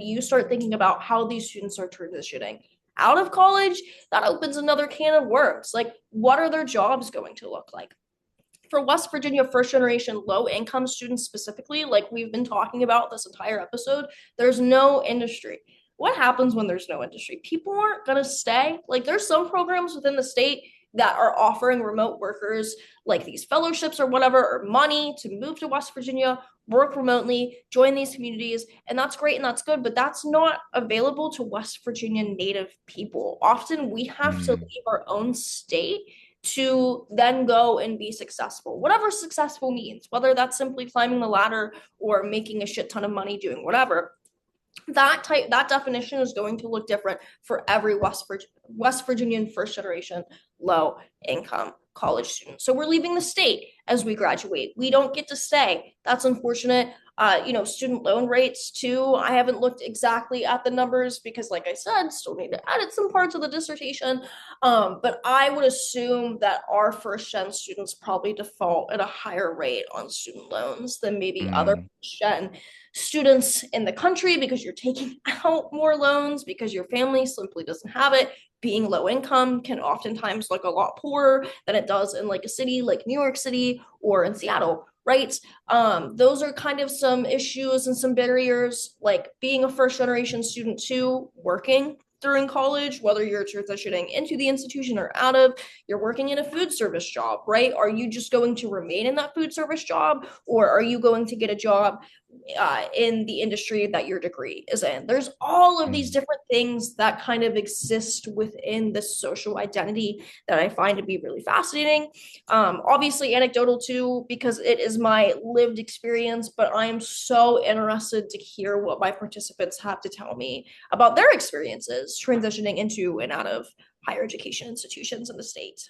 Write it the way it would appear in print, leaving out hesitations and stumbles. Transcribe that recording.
you start thinking about how these students are transitioning out of college, that opens another can of worms. Like, what are their jobs going to look like? For West Virginia first generation low income students specifically, like we've been talking about this entire episode, there's no industry. What happens when there's no industry? People aren't going to stay. Like, there's some programs within the state that are offering remote workers like these fellowships or whatever, or money to move to West Virginia, work remotely, join these communities, and that's great and that's good, but that's not available to West Virginia native people. Often we have to Mm, leave our own state to then go and be successful, whatever successful means, whether that's simply climbing the ladder or making a shit ton of money doing whatever. That definition is going to look different for every West Virginian first generation low income college student. So we're leaving the state as we graduate. We don't get to stay. That's unfortunate. Student loan rates too. I haven't looked exactly at the numbers because, like I said, still need to edit some parts of the dissertation. But I would assume that our first gen students probably default at a higher rate on student loans than maybe other mm, gen students in the country, because you're taking out more loans because your family simply doesn't have it. Being low income can oftentimes look a lot poorer than it does in like a city like New York City or in Seattle, right? Those are kind of some issues and some barriers, like being a first generation student too, working during college, whether you're transitioning into the institution or out of, you're working in a food service job, right? Are you just going to remain in that food service job, or are you going to get a job in the industry that your degree is in? There's all of these mm. different things that kind of exist within this social identity that I find to be really fascinating. Obviously, anecdotal too, because it is my lived experience, but I am so interested to hear what my participants have to tell me about their experiences transitioning into and out of higher education institutions in the state.